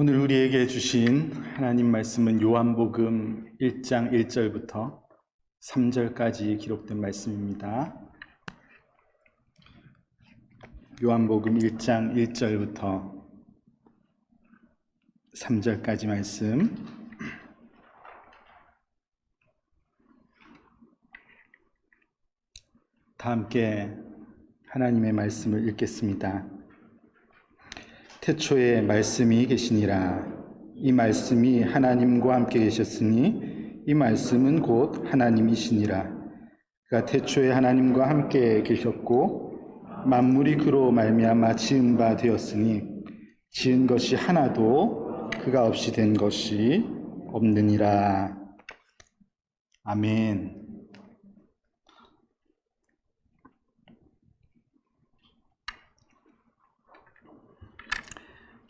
오늘 우리에게 주신 하나님 말씀은 요한복음 1장 1절부터 3절까지 기록된 말씀입니다. 요한복음 1장 1절부터 3절까지 말씀. 다 함께 하나님의 말씀을 읽겠습니다. 태초에 말씀이 계시니라. 이 말씀이 하나님과 함께 계셨으니 이 말씀은 곧 하나님이시니라. 그가 태초에 하나님과 함께 계셨고 만물이 그로 말미암아 지은 바 되었으니 지은 것이 하나도 그가 없이 된 것이 없느니라. 아멘.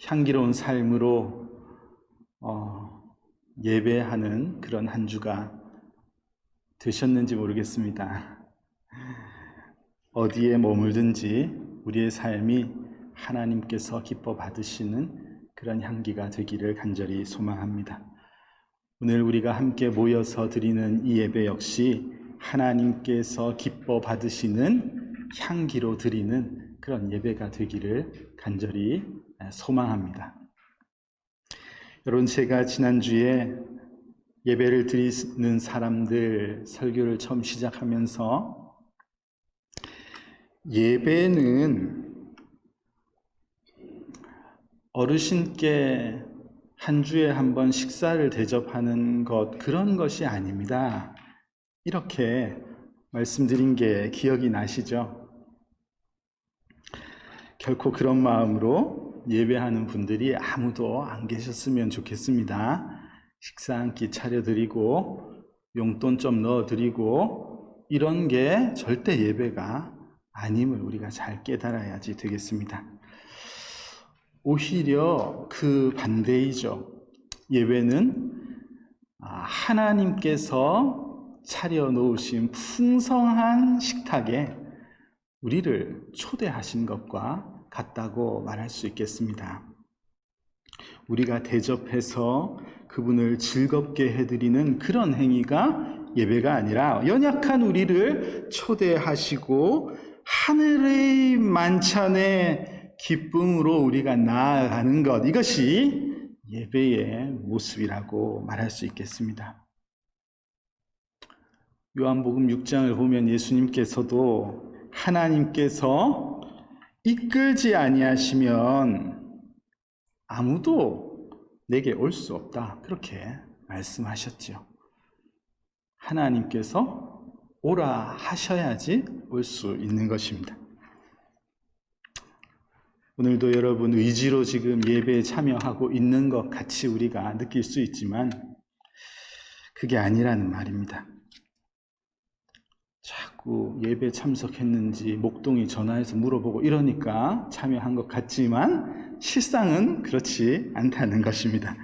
향기로운 삶으로 예배하는 그런 한 주가 되셨는지 모르겠습니다. 어디에 머물든지 우리의 삶이 하나님께서 기뻐 받으시는 그런 향기가 되기를 간절히 소망합니다. 오늘 우리가 함께 모여서 드리는 이 예배 역시 하나님께서 기뻐 받으시는 향기로 드리는 그런 예배가 되기를 간절히 소망합니다. 여러분, 제가 지난주에 예배를 드리는 사람들 설교를 처음 시작하면서 예배는 어르신께 한 주에 한 번 식사를 대접하는 것, 그런 것이 아닙니다. 이렇게 말씀드린 게 기억이 나시죠? 결코 그런 마음으로 예배하는 분들이 아무도 안 계셨으면 좋겠습니다. 식사 한 끼 차려드리고 용돈 좀 넣어드리고 이런 게 절대 예배가 아님을 우리가 잘 깨달아야지 되겠습니다. 오히려 그 반대이죠. 예배는 하나님께서 차려놓으신 풍성한 식탁에 우리를 초대하신 것과 같다고 말할 수 있겠습니다. 우리가 대접해서 그분을 즐겁게 해드리는 그런 행위가 예배가 아니라 연약한 우리를 초대하시고 하늘의 만찬의 기쁨으로 우리가 나아가는 것, 이것이 예배의 모습이라고 말할 수 있겠습니다. 요한복음 6장을 보면 예수님께서도 하나님께서 이끌지 아니하시면 아무도 내게 올 수 없다, 그렇게 말씀하셨죠. 하나님께서 오라 하셔야지 올 수 있는 것입니다. 오늘도 여러분 의지로 지금 예배에 참여하고 있는 것 같이 우리가 느낄 수 있지만 그게 아니라는 말입니다. 자꾸 예배 참석했는지 목동이 전화해서 물어보고 이러니까 참여한 것 같지만 실상은 그렇지 않다는 것입니다.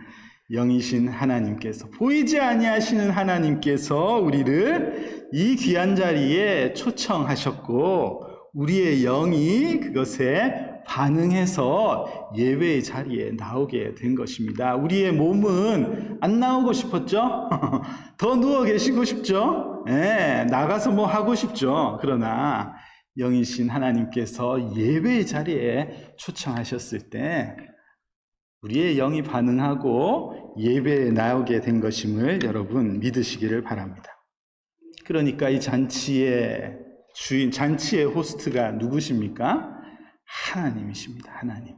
영이신 하나님께서, 보이지 아니하시는 하나님께서 우리를 이 귀한 자리에 초청하셨고 우리의 영이 그것에 반응해서 예배의 자리에 나오게 된 것입니다. 우리의 몸은 안 나오고 싶었죠? 더 누워 계시고 싶죠? 나가서 뭐 하고 싶죠? 그러나 영이신 하나님께서 예배의 자리에 초청하셨을 때 우리의 영이 반응하고 예배에 나오게 된 것임을 여러분 믿으시기를 바랍니다. 그러니까 이 잔치의 주인, 잔치의 호스트가 누구십니까? 하나님이십니다. 하나님.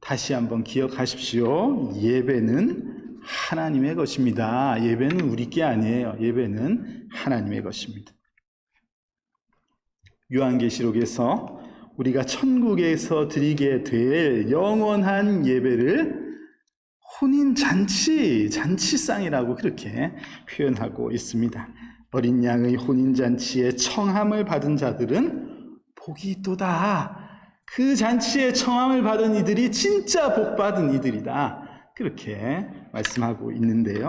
다시 한번 기억하십시오. 예배는 하나님의 것입니다. 예배는 우리 게 아니에요. 예배는 하나님의 것입니다. 요한계시록에서 우리가 천국에서 드리게 될 영원한 예배를 혼인잔치, 잔치상이라고 그렇게 표현하고 있습니다. 어린 양의 혼인잔치에 청함을 받은 자들은 복이 있도다. 그 잔치에 청함을 받은 이들이 진짜 복받은 이들이다, 그렇게 말씀하고 있는데요.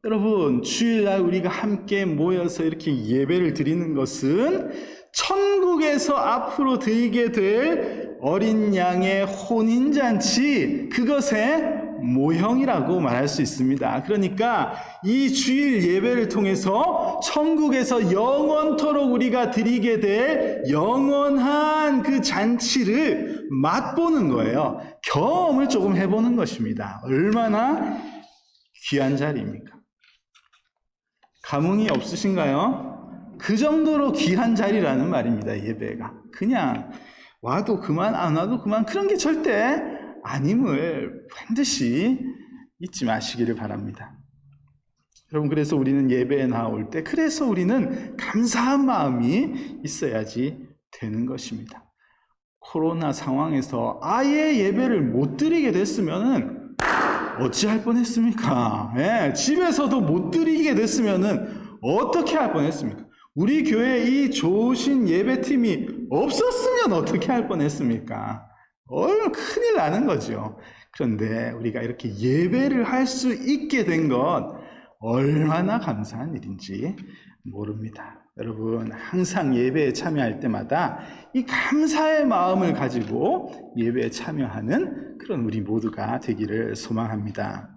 여러분, 주일날 우리가 함께 모여서 이렇게 예배를 드리는 것은 천국에서 앞으로 드리게 될 어린 양의 혼인잔치, 그것에 모형이라고 말할 수 있습니다. 그러니까 이 주일 예배를 통해서 천국에서 영원토록 우리가 드리게 될 영원한 그 잔치를 맛보는 거예요. 경험을 조금 해보는 것입니다. 얼마나 귀한 자리입니까? 감흥이 없으신가요? 그 정도로 귀한 자리라는 말입니다. 예배가. 그냥 와도 그만 안 와도 그만 그런 게 절대 아님을 반드시 잊지 마시기를 바랍니다. 여러분, 그래서 우리는 예배에 나올 때 그래서 우리는 감사한 마음이 있어야지 되는 것입니다. 코로나 상황에서 아예 예배를 못 드리게 됐으면은 어찌할 뻔했습니까? 예, 집에서도 못 드리게 됐으면은 어떻게 할 뻔했습니까? 우리 교회에 이 좋으신 예배팀이 없었으면 어떻게 할 뻔했습니까? 큰일 나는 거죠. 그런데 우리가 이렇게 예배를 할 수 있게 된 것 얼마나 감사한 일인지 모릅니다. 여러분, 항상 예배에 참여할 때마다 이 감사의 마음을 가지고 예배에 참여하는 그런 우리 모두가 되기를 소망합니다.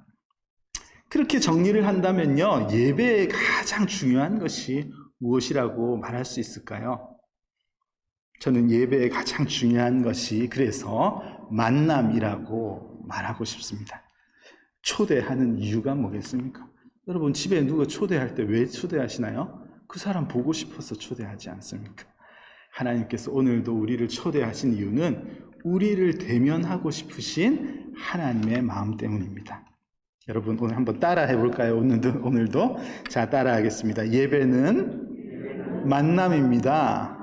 그렇게 정리를 한다면요, 예배의 가장 중요한 것이 무엇이라고 말할 수 있을까요? 저는 예배의 가장 중요한 것이 그래서 만남이라고 말하고 싶습니다. 초대하는 이유가 뭐겠습니까? 여러분, 집에 누가 초대할 때 왜 초대하시나요? 그 사람 보고 싶어서 초대하지 않습니까? 하나님께서 오늘도 우리를 초대하신 이유는 우리를 대면하고 싶으신 하나님의 마음 때문입니다. 여러분, 오늘 한번 따라 해볼까요? 오늘도 자, 따라하겠습니다. 예배는 만남입니다.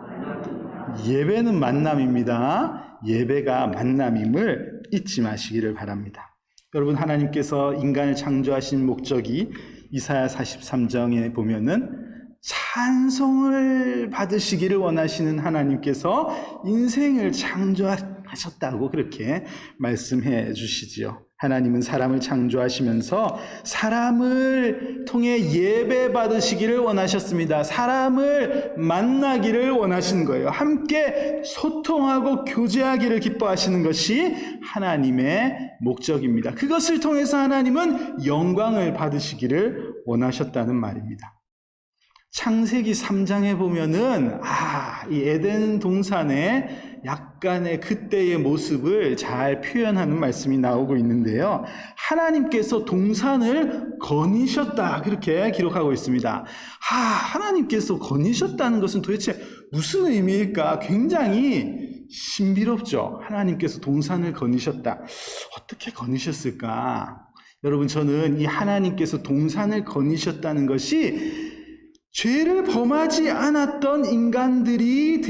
예배는 만남입니다. 예배가 만남임을 잊지 마시기를 바랍니다. 여러분, 하나님께서 인간을 창조하신 목적이 이사야 43장에 보면은 찬송을 받으시기를 원하시는 하나님께서 인생을 창조하셨다고 그렇게 말씀해 주시지요. 하나님은 사람을 창조하시면서 사람을 통해 예배 받으시기를 원하셨습니다. 사람을 만나기를 원하시는 거예요. 함께 소통하고 교제하기를 기뻐하시는 것이 하나님의 목적입니다. 그것을 통해서 하나님은 영광을 받으시기를 원하셨다는 말입니다. 창세기 3장에 보면은 이 에덴 동산의 약간의 그때의 모습을 잘 표현하는 말씀이 나오고 있는데요. 하나님께서 동산을 거니셨다 그렇게 기록하고 있습니다. 하나님께서 거니셨다는 것은 도대체 무슨 의미일까? 굉장히 신비롭죠. 하나님께서 동산을 거니셨다. 어떻게 거니셨을까? 여러분, 저는 이 하나님께서 동산을 거니셨다는 것이 죄를 범하지 않았던 인간들이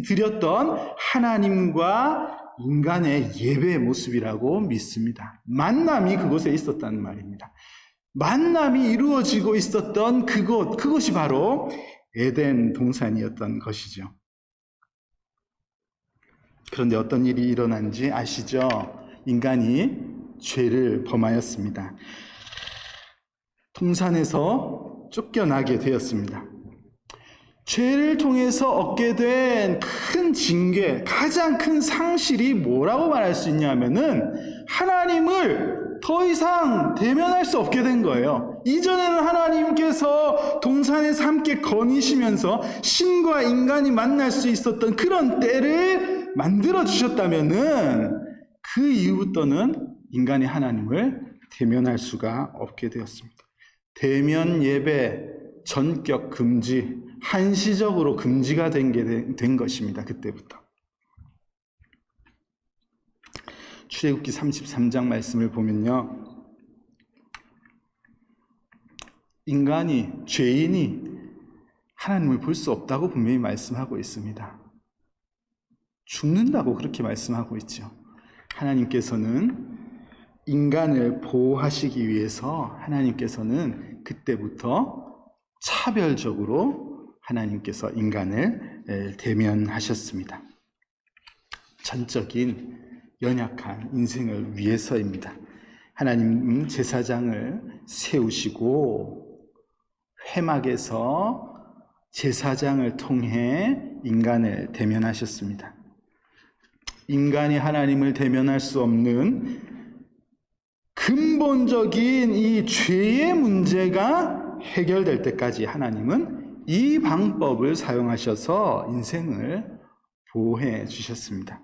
드렸던 하나님과 인간의 예배의 모습이라고 믿습니다. 만남이 그곳에 있었다는 말입니다. 만남이 이루어지고 있었던 그것이 바로 에덴 동산이었던 것이죠. 그런데 어떤 일이 일어난지 아시죠? 인간이 죄를 범하였습니다. 동산에서 쫓겨나게 되었습니다. 죄를 통해서 얻게 된 큰 징계, 가장 큰 상실이 뭐라고 말할 수 있냐면은 하나님을 더 이상 대면할 수 없게 된 거예요. 이전에는 하나님께서 동산에서 함께 거니시면서 신과 인간이 만날 수 있었던 그런 때를 만들어 주셨다면은 그 이후부터는 인간이 하나님을 대면할 수가 없게 되었습니다. 대면 예배 전격 금지, 한시적으로 금지가 된 것입니다. 그때부터. 출애굽기 33장 말씀을 보면요, 인간이, 죄인이 하나님을 볼 수 없다고 분명히 말씀하고 있습니다. 죽는다고 그렇게 말씀하고 있죠. 하나님께서는 인간을 보호하시기 위해서 하나님께서는 그때부터 차별적으로 하나님께서 인간을 대면하셨습니다. 전적인 연약한 인생을 위해서입니다. 하나님은 제사장을 세우시고 회막에서 제사장을 통해 인간을 대면하셨습니다. 인간이 하나님을 대면할 수 없는 근본적인 이 죄의 문제가 해결될 때까지 하나님은 이 방법을 사용하셔서 인생을 보호해 주셨습니다.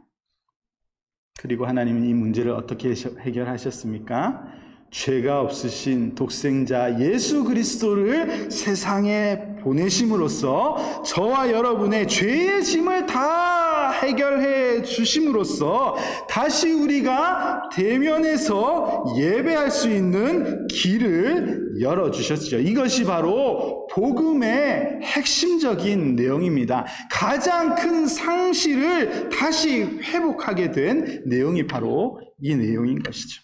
그리고 하나님은 이 문제를 어떻게 해결하셨습니까? 죄가 없으신 독생자 예수 그리스도를 세상에 보내심으로써 저와 여러분의 죄의 짐을 다 해결해 주심으로써 다시 우리가 대면에서 예배할 수 있는 길을 열어주셨죠. 이것이 바로 복음의 핵심적인 내용입니다. 가장 큰 상실을 다시 회복하게 된 내용이 바로 이 내용인 것이죠.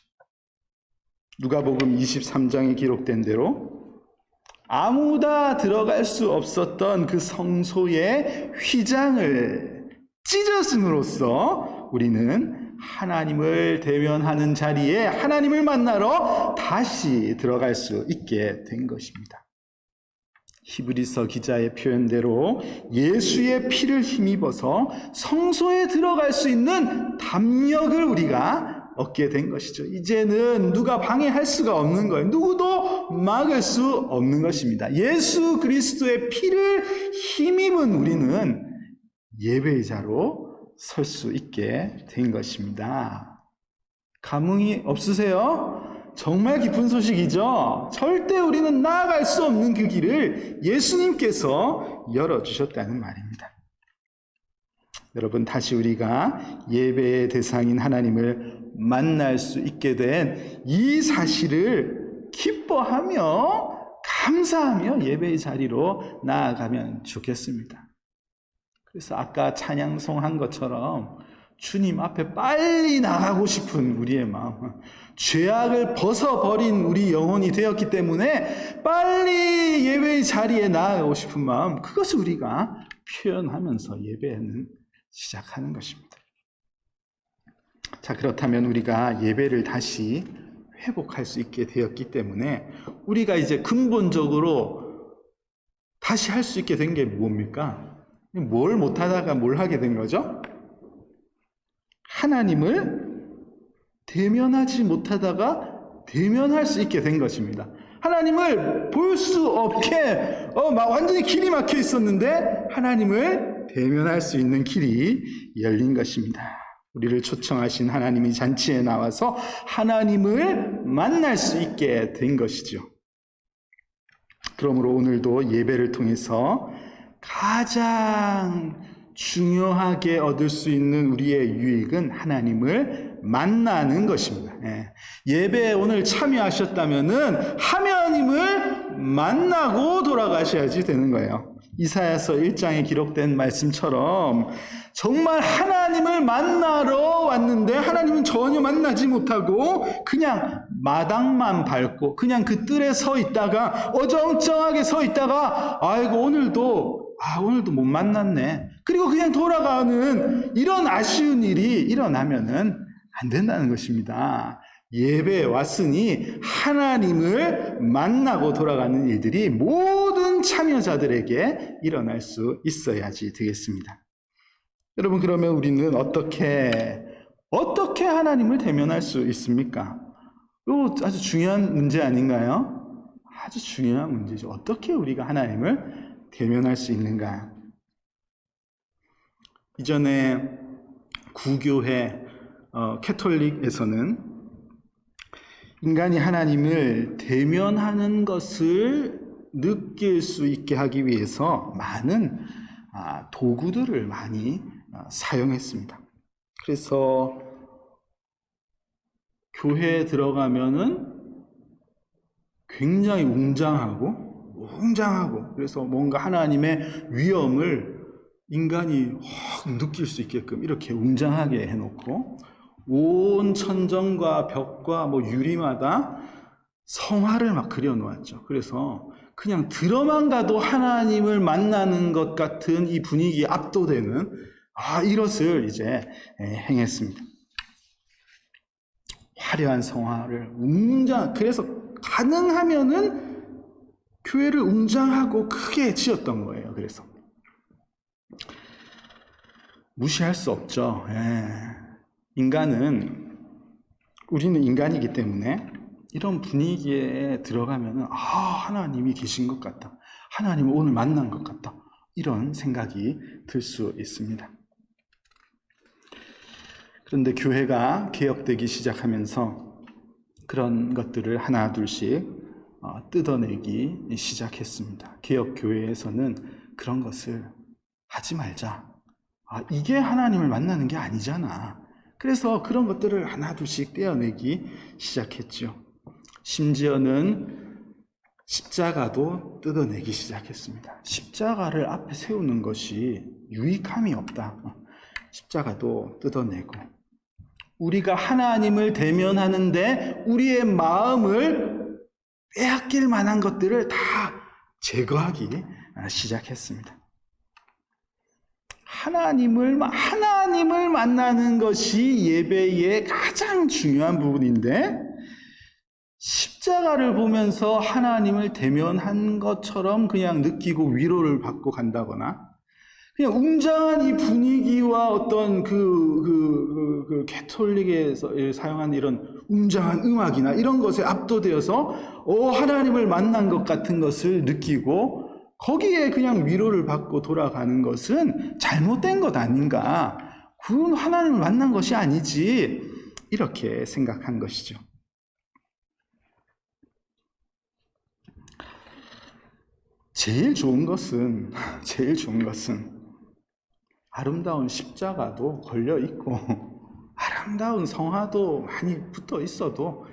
누가복음 23장에 기록된 대로 아무나 들어갈 수 없었던 그 성소의 휘장을 찢었음으로써 우리는 하나님을 대면하는 자리에 하나님을 만나러 다시 들어갈 수 있게 된 것입니다. 히브리서 기자의 표현대로 예수의 피를 힘입어서 성소에 들어갈 수 있는 담력을 우리가 얻게 된 것이죠. 이제는 누가 방해할 수가 없는 거예요. 누구도 막을 수 없는 것입니다. 예수 그리스도의 피를 힘입은 우리는 예배의자로 설 수 있게 된 것입니다. 감흥이 없으세요? 정말 기쁜 소식이죠. 절대 우리는 나아갈 수 없는 그 길을 예수님께서 열어주셨다는 말입니다. 여러분, 다시 우리가 예배의 대상인 하나님을 만날 수 있게 된 이 사실을 기뻐하며 감사하며 예배의 자리로 나아가면 좋겠습니다. 그래서 아까 찬양송한 것처럼 주님 앞에 빨리 나가고 싶은 우리의 마음, 죄악을 벗어버린 우리 영혼이 되었기 때문에 빨리 예배의 자리에 나아가고 싶은 마음, 그것을 우리가 표현하면서 예배는 시작하는 것입니다. 자, 그렇다면 우리가 예배를 다시 회복할 수 있게 되었기 때문에 우리가 이제 근본적으로 다시 할 수 있게 된 게 뭡니까? 뭘 못하다가 뭘 하게 된 거죠? 하나님을 대면하지 못하다가 대면할 수 있게 된 것입니다. 하나님을 볼 수 없게 완전히 길이 막혀 있었는데 하나님을 대면할 수 있는 길이 열린 것입니다. 우리를 초청하신 하나님이 잔치에 나와서 하나님을 만날 수 있게 된 것이죠. 그러므로 오늘도 예배를 통해서 가장 중요하게 얻을 수 있는 우리의 유익은 하나님을 만나는 것입니다. 예배에 오늘 참여하셨다면은 하나님을 만나고 돌아가셔야지 되는 거예요. 이사야서 1장에 기록된 말씀처럼 정말 하나님을 만나러 왔는데 하나님은 전혀 만나지 못하고 그냥 마당만 밟고 그냥 그 뜰에 서 있다가 어정쩡하게 서 있다가 아이고 오늘도 못 만났네. 그리고 그냥 돌아가는 이런 아쉬운 일이 일어나면은 안 된다는 것입니다. 예배에 왔으니 하나님을 만나고 돌아가는 일들이 모든 참여자들에게 일어날 수 있어야지 되겠습니다. 여러분, 그러면 우리는 어떻게 하나님을 대면할 수 있습니까? 이거 아주 중요한 문제 아닌가요? 아주 중요한 문제죠. 어떻게 우리가 하나님을 대면할 수 있는가? 이전에 구교회 캐톨릭에서는 인간이 하나님을 대면하는 것을 느낄 수 있게 하기 위해서 많은 도구들을 많이 사용했습니다. 그래서 교회에 들어가면은 굉장히 웅장하고 그래서 뭔가 하나님의 위엄을 인간이 확 느낄 수 있게끔 이렇게 웅장하게 해놓고 온 천정과 벽과 유리마다 성화를 막 그려놓았죠. 그래서 그냥 들어만 가도 하나님을 만나는 것 같은 이 분위기에 압도되는 이것을 이제 행했습니다. 화려한 성화를 그래서 가능하면은 교회를 웅장하고 크게 지었던 거예요. 그래서 무시할 수 없죠. 우리는 인간이기 때문에 이런 분위기에 들어가면은 하나님이 계신 것 같다. 하나님을 오늘 만난 것 같다. 이런 생각이 들 수 있습니다. 그런데 교회가 개혁되기 시작하면서 그런 것들을 하나 둘씩 뜯어내기 시작했습니다. 개혁교회에서는 그런 것을 하지 말자. 이게 하나님을 만나는 게 아니잖아. 그래서 그런 것들을 하나 둘씩 떼어내기 시작했죠. 심지어는 십자가도 뜯어내기 시작했습니다. 십자가를 앞에 세우는 것이 유익함이 없다. 십자가도 뜯어내고, 우리가 하나님을 대면하는데 우리의 마음을 빼앗길 만한 것들을 다 제거하기 시작했습니다. 하나님을 만나는 것이 예배의 가장 중요한 부분인데, 십자가를 보면서 하나님을 대면한 것처럼 그냥 느끼고 위로를 받고 간다거나, 그냥 웅장한 이 분위기와 어떤 캐톨릭에서 사용한 이런 웅장한 음악이나 이런 것에 압도되어서 하나님을 만난 것 같은 것을 느끼고 거기에 그냥 위로를 받고 돌아가는 것은 잘못된 것 아닌가? 그건 하나님을 만난 것이 아니지. 이렇게 생각한 것이죠. 제일 좋은 것은 아름다운 십자가도 걸려 있고 아름다운 성화도 많이 붙어 있어도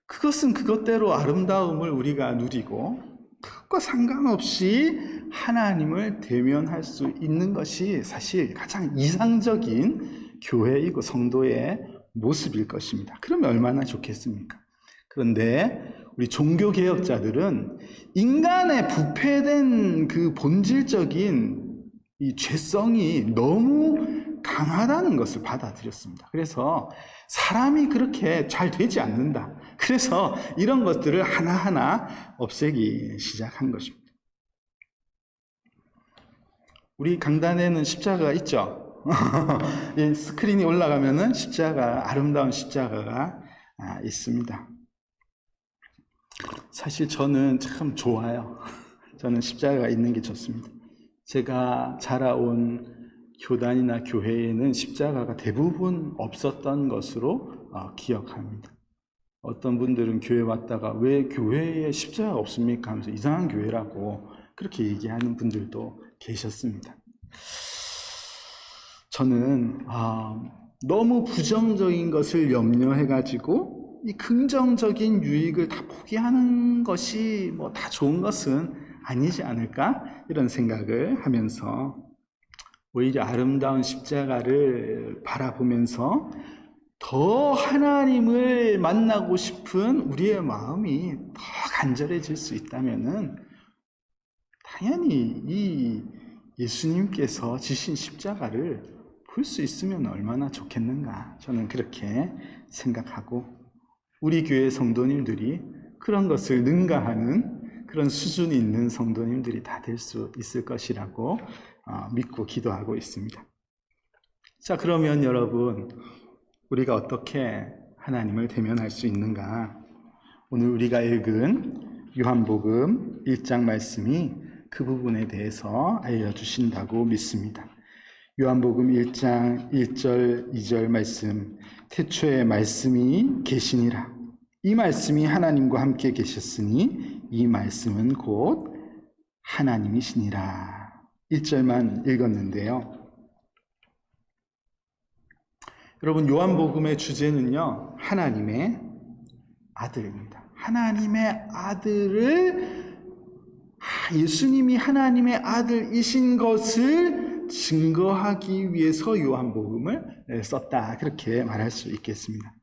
그것은 그것대로 아름다움을 우리가 누리고, 그것과 상관없이 하나님을 대면할 수 있는 것이 사실 가장 이상적인 교회이고 성도의 모습일 것입니다. 그러면 얼마나 좋겠습니까? 그런데 우리 종교개혁자들은 인간의 부패된 그 본질적인 이 죄성이 너무 강하다는 것을 받아들였습니다. 그래서 사람이 그렇게 잘 되지 않는다. 그래서 이런 것들을 하나하나 없애기 시작한 것입니다. 우리 강단에는 십자가가 있죠. 스크린이 올라가면은 아름다운 십자가가 있습니다. 사실 저는 참 좋아요. 저는 십자가가 있는 게 좋습니다. 제가 자라온 교단이나 교회에는 십자가가 대부분 없었던 것으로 기억합니다. 어떤 분들은 교회 왔다가 왜 교회에 십자가가 없습니까? 하면서 이상한 교회라고 그렇게 얘기하는 분들도 계셨습니다. 저는 너무 부정적인 것을 염려해가지고 이 긍정적인 유익을 다 포기하는 것이 다 좋은 것은 아니지 않을까? 이런 생각을 하면서 오히려 아름다운 십자가를 바라보면서 더 하나님을 만나고 싶은 우리의 마음이 더 간절해질 수 있다면은 당연히 이 예수님께서 지신 십자가를 볼 수 있으면 얼마나 좋겠는가, 저는 그렇게 생각하고, 우리 교회 성도님들이 그런 것을 능가하는 그런 수준이 있는 성도님들이 다 될 수 있을 것이라고 믿고 기도하고 있습니다. 자, 그러면 여러분, 우리가 어떻게 하나님을 대면할 수 있는가? 오늘 우리가 읽은 요한복음 1장 말씀이 그 부분에 대해서 알려주신다고 믿습니다. 요한복음 1장 1절 2절 말씀, 태초에 말씀이 계시니라. 이 말씀이 하나님과 함께 계셨으니 이 말씀은 곧 하나님이시니라. 1절만 읽었는데요. 여러분, 요한복음의 주제는요, 하나님의 아들입니다. 하나님의 아들을, 예수님이 하나님의 아들이신 것을 증거하기 위해서 요한복음을 썼다, 그렇게 말할 수 있겠습니다.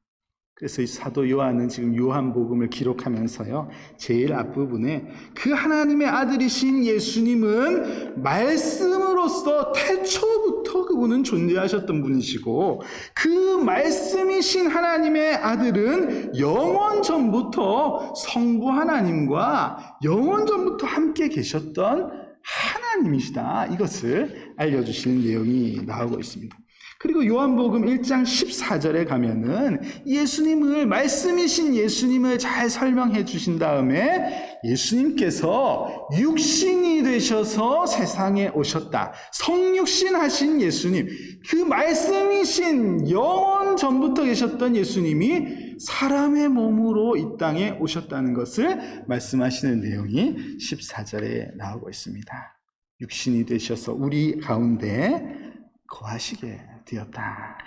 그래서 이 사도 요한은 지금 요한복음을 기록하면서요, 제일 앞부분에 그 하나님의 아들이신 예수님은 말씀으로서 태초부터 그분은 존재하셨던 분이시고, 그 말씀이신 하나님의 아들은 영원 전부터 성부 하나님과 영원 전부터 함께 계셨던 하나님이시다. 이것을 알려주시는 내용이 나오고 있습니다. 그리고 요한복음 1장 14절에 가면은 예수님을, 말씀이신 예수님을 잘 설명해 주신 다음에 예수님께서 육신이 되셔서 세상에 오셨다. 성육신 하신 예수님, 그 말씀이신 영원 전부터 계셨던 예수님이 사람의 몸으로 이 땅에 오셨다는 것을 말씀하시는 내용이 14절에 나오고 있습니다. 육신이 되셔서 우리 가운데 거하시게 되었다.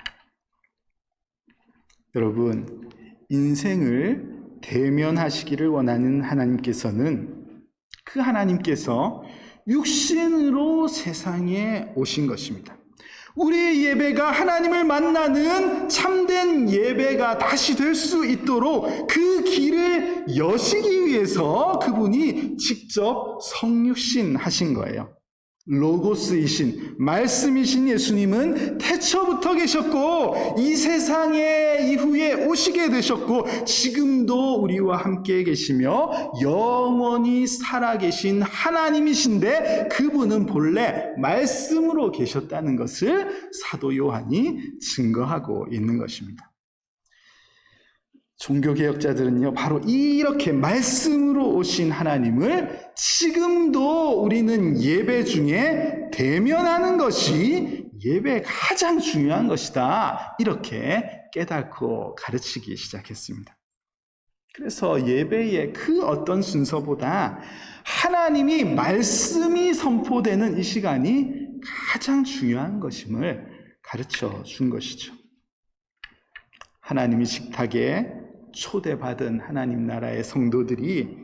여러분, 인생을 대면하시기를 원하는 하나님께서는, 그 하나님께서 육신으로 세상에 오신 것입니다. 우리의 예배가 하나님을 만나는 참된 예배가 다시 될 수 있도록 그 길을 여시기 위해서 그분이 직접 성육신 하신 거예요. 로고스이신, 말씀이신 예수님은 태초부터 계셨고 이 세상에 이후에 오시게 되셨고 지금도 우리와 함께 계시며 영원히 살아계신 하나님이신데 그분은 본래 말씀으로 계셨다는 것을 사도 요한이 증거하고 있는 것입니다. 종교개혁자들은요, 바로 이렇게 말씀으로 오신 하나님을 지금도 우리는 예배 중에 대면하는 것이 예배의 가장 중요한 것이다, 이렇게 깨닫고 가르치기 시작했습니다. 그래서 예배의 그 어떤 순서보다 하나님이 말씀이 선포되는 이 시간이 가장 중요한 것임을 가르쳐 준 것이죠. 하나님이 식탁에 초대받은 하나님 나라의 성도들이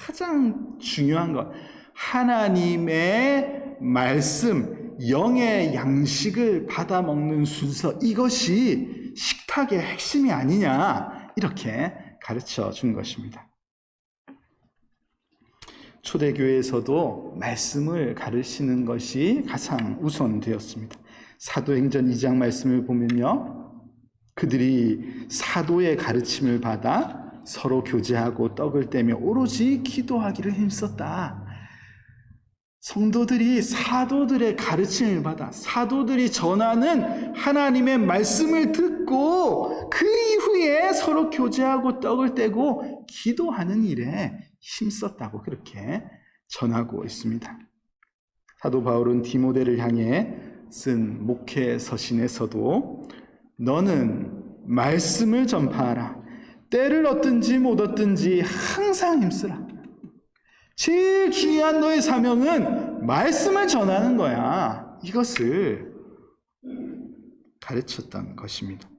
가장 중요한 것, 하나님의 말씀, 영의 양식을 받아 먹는 순서, 이것이 식탁의 핵심이 아니냐, 이렇게 가르쳐 준 것입니다. 초대교회에서도 말씀을 가르치는 것이 가장 우선되었습니다. 사도행전 2장 말씀을 보면요, 그들이 사도의 가르침을 받아 서로 교제하고 떡을 떼며 오로지 기도하기를 힘썼다. 성도들이 사도들의 가르침을 받아 사도들이 전하는 하나님의 말씀을 듣고 그 이후에 서로 교제하고 떡을 떼고 기도하는 일에 힘썼다고 그렇게 전하고 있습니다. 사도 바울은 디모데를 향해 쓴 목회 서신에서도 너는 말씀을 전파하라. 때를 얻든지 못 얻든지 항상 힘쓰라. 제일 중요한 너의 사명은 말씀을 전하는 거야. 이것을 가르쳤던 것입니다.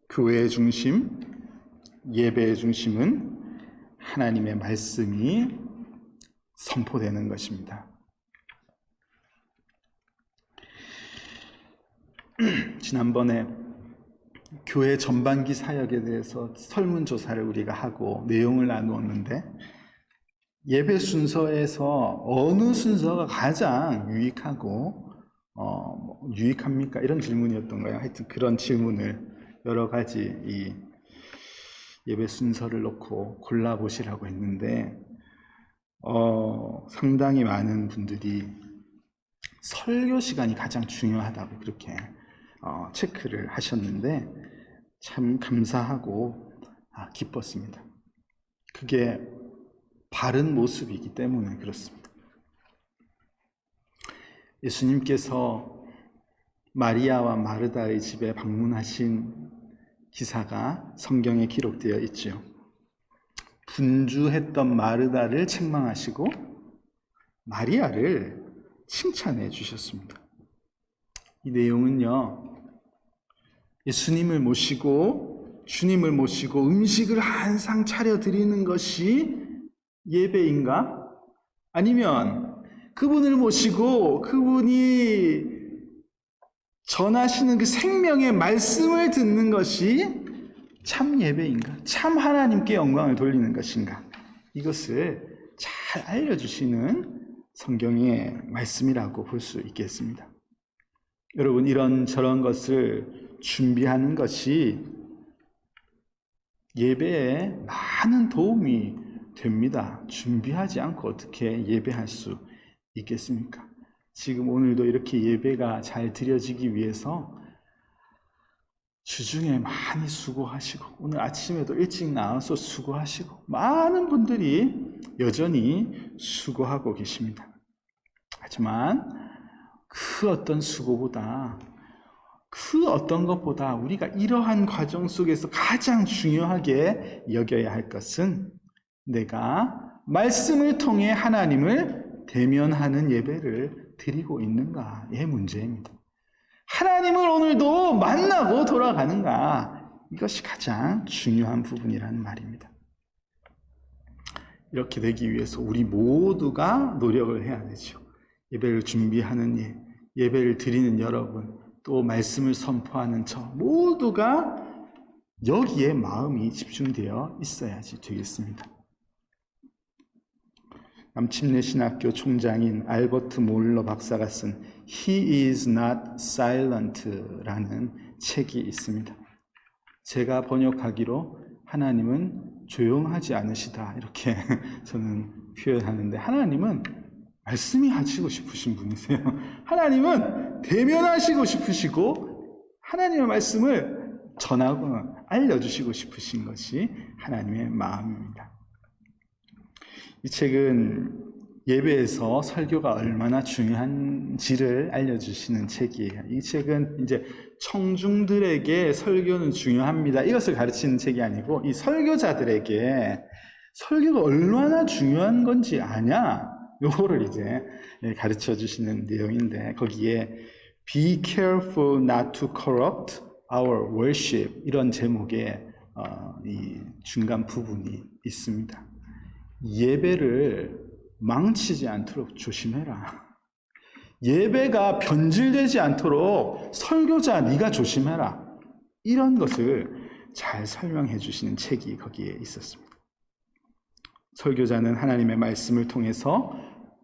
교회의 중심, 예배의 중심은 하나님의 말씀이 선포되는 것입니다. 지난번에 교회 전반기 사역에 대해서 설문조사를 우리가 하고 내용을 나누었는데 예배 순서에서 어느 순서가 가장 유익하고 유익합니까? 이런 질문이었던 거예요. 하여튼 그런 질문을 여러 가지 이 예배 순서를 놓고 골라보시라고 했는데 상당히 많은 분들이 설교 시간이 가장 중요하다고 그렇게 체크를 하셨는데 참 감사하고 기뻤습니다. 그게 바른 모습이기 때문에 그렇습니다. 예수님께서 마리아와 마르다의 집에 방문하신 기사가 성경에 기록되어 있죠. 분주했던 마르다를 책망하시고 마리아를 칭찬해 주셨습니다. 이 내용은요, 예수님을 모시고 주님을 모시고 음식을 한 상 차려 드리는 것이 예배인가? 아니면 그분을 모시고 그분이 전하시는 그 생명의 말씀을 듣는 것이 참 예배인가? 참 하나님께 영광을 돌리는 것인가? 이것을 잘 알려주시는 성경의 말씀이라고 볼 수 있겠습니다. 여러분, 이런저런 것을 준비하는 것이 예배에 많은 도움이 됩니다. 준비하지 않고 어떻게 예배할 수 있겠습니까? 지금 오늘도 이렇게 예배가 잘 드려지기 위해서 주중에 많이 수고하시고 오늘 아침에도 일찍 나와서 수고하시고 많은 분들이 여전히 수고하고 계십니다. 하지만 그 어떤 수고보다 그 어떤 것보다 우리가 이러한 과정 속에서 가장 중요하게 여겨야 할 것은 내가 말씀을 통해 하나님을 대면하는 예배를 드리고 있는가의 문제입니다. 하나님을 오늘도 만나고 돌아가는가, 이것이 가장 중요한 부분이라는 말입니다. 이렇게 되기 위해서 우리 모두가 노력을 해야 되죠. 예배를 준비하는 예배를 드리는 여러분, 또 말씀을 선포하는 저 모두가 여기에 마음이 집중되어 있어야지 되겠습니다. 남침내 신학교 총장인 알버트 몰러 박사가 쓴 He is not silent라는 책이 있습니다. 제가 번역하기로 하나님은 조용하지 않으시다, 이렇게 저는 표현하는데, 하나님은 말씀이 하시고 싶으신 분이세요. 하나님은 대면하시고 싶으시고 하나님의 말씀을 전하고 알려주시고 싶으신 것이 하나님의 마음입니다. 이 책은 예배에서 설교가 얼마나 중요한지를 알려주시는 책이에요. 이 책은 이제 청중들에게 설교는 중요합니다, 이것을 가르치는 책이 아니고, 이 설교자들에게 설교가 얼마나 중요한 건지 아냐, 요거를 이제 가르쳐 주시는 내용인데, 거기에 Be careful not to corrupt our worship, 이런 제목의 이 중간 부분이 있습니다. 예배를 망치지 않도록 조심해라. 예배가 변질되지 않도록 설교자 네가 조심해라. 이런 것을 잘 설명해 주시는 책이 거기에 있었습니다. 설교자는 하나님의 말씀을 통해서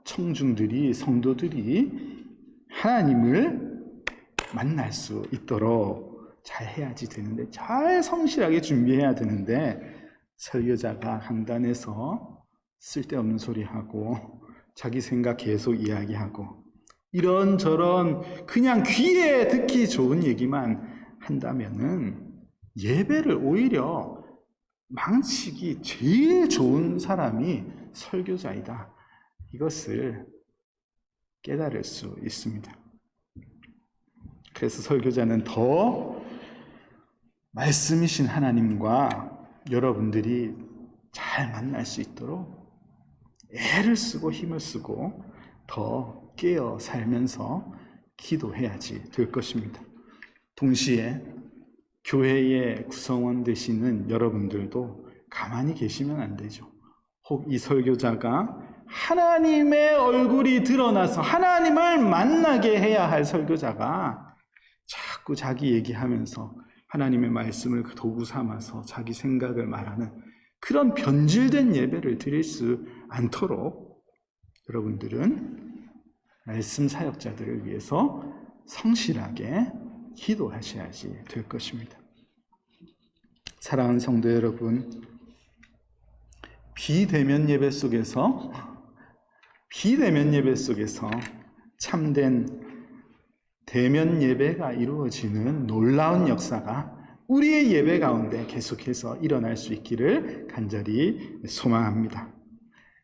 청중들이, 성도들이 하나님을 만날 수 있도록 잘 해야지 되는데, 잘 성실하게 준비해야 되는데, 설교자가 강단에서 쓸데없는 소리하고 자기 생각 계속 이야기하고 이런저런 그냥 귀에 듣기 좋은 얘기만 한다면은 예배를 오히려 망치기 제일 좋은 사람이 설교자이다, 이것을 깨달을 수 있습니다. 그래서 설교자는 더 말씀이신 하나님과 여러분들이 잘 만날 수 있도록 애를 쓰고 힘을 쓰고 더 깨어 살면서 기도해야지 될 것입니다. 동시에 교회의 구성원 되시는 여러분들도 가만히 계시면 안 되죠. 혹 이 설교자가 하나님의 얼굴이 드러나서 하나님을 만나게 해야 할 설교자가 자꾸 자기 얘기하면서 하나님의 말씀을 도구 삼아서 자기 생각을 말하는 그런 변질된 예배를 드릴 수 않도록 여러분들은 말씀 사역자들을 위해서 성실하게 기도하셔야지 될 것입니다. 사랑하는 성도 여러분, 비대면 예배 속에서 참된 대면 예배가 이루어지는 놀라운 역사가 우리의 예배 가운데 계속해서 일어날 수 있기를 간절히 소망합니다.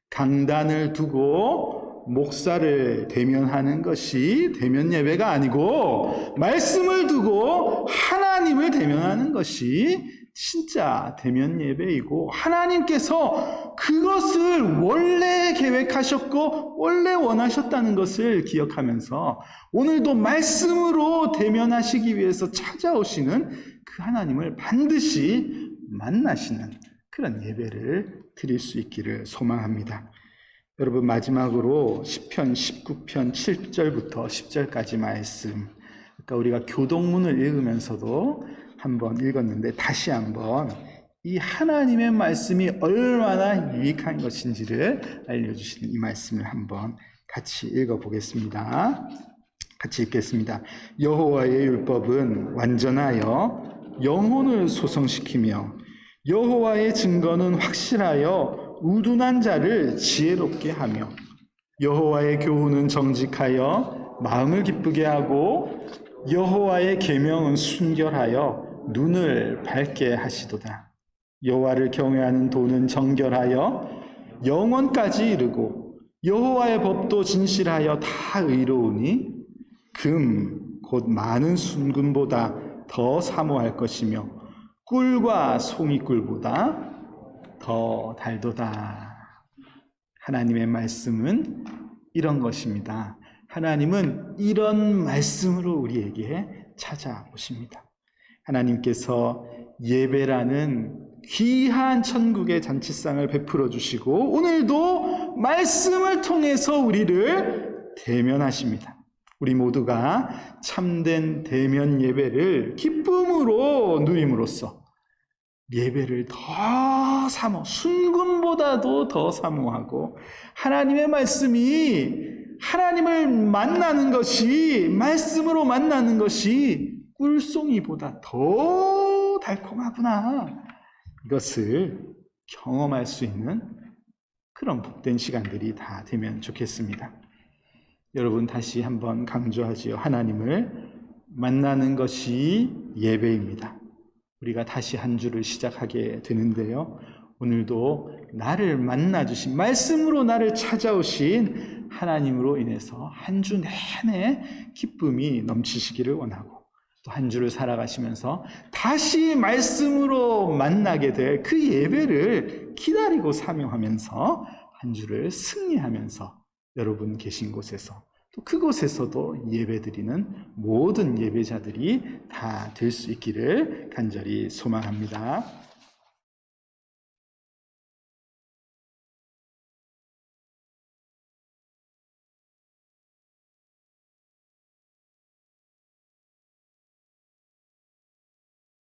강단을 두고 목사를 대면하는 것이 대면 예배가 아니고, 말씀을 두고 하나님을 대면하는 것이 진짜 대면 예배이고, 하나님께서 그것을 원래 계획하셨고 원래 원하셨다는 것을 기억하면서 오늘도 말씀으로 대면하시기 위해서 찾아오시는 그 하나님을 반드시 만나시는 그런 예배를 드릴 수 있기를 소망합니다. 여러분, 마지막으로 시편 19편 7절부터 10절까지 말씀, 그러니까 우리가 교동문을 읽으면서도 한번 읽었는데 다시 한번 이 하나님의 말씀이 얼마나 유익한 것인지를 알려주시는 이 말씀을 한번 같이 읽어보겠습니다. 같이 읽겠습니다. 여호와의 율법은 완전하여 영혼을 소성시키며 여호와의 증거는 확실하여 우둔한 자를 지혜롭게 하며 여호와의 교훈은 정직하여 마음을 기쁘게 하고 여호와의 계명은 순결하여 눈을 밝게 하시도다. 여호와를 경외하는 도는 정결하여 영원까지 이르고 여호와의 법도 진실하여 다 의로우니 금 곧 많은 순금보다 더 사모할 것이며 꿀과 송이꿀보다 더 달도다. 하나님의 말씀은 이런 것입니다. 하나님은 이런 말씀으로 우리에게 찾아오십니다. 하나님께서 예배라는 귀한 천국의 잔치상을 베풀어 주시고 오늘도 말씀을 통해서 우리를 대면하십니다. 우리 모두가 참된 대면 예배를 기쁨으로 누림으로써 예배를 더 사모, 순금보다도 더 사모하고 하나님의 말씀이 하나님을 만나는 것이 말씀으로 만나는 것이 꿀송이보다 더 달콤하구나. 이것을 경험할 수 있는 그런 복된 시간들이 다 되면 좋겠습니다. 여러분 다시 한번 강조하지요. 하나님을 만나는 것이 예배입니다. 우리가 다시 한 주를 시작하게 되는데요. 오늘도 나를 만나주신 말씀으로 나를 찾아오신 하나님으로 인해서 한 주 내내 기쁨이 넘치시기를 원하고 또 한 주를 살아가시면서 다시 말씀으로 만나게 될 그 예배를 기다리고 사명하면서 한 주를 승리하면서 여러분 계신 곳에서 또 그곳에서도 예배드리는 모든 예배자들이 다 될 수 있기를 간절히 소망합니다.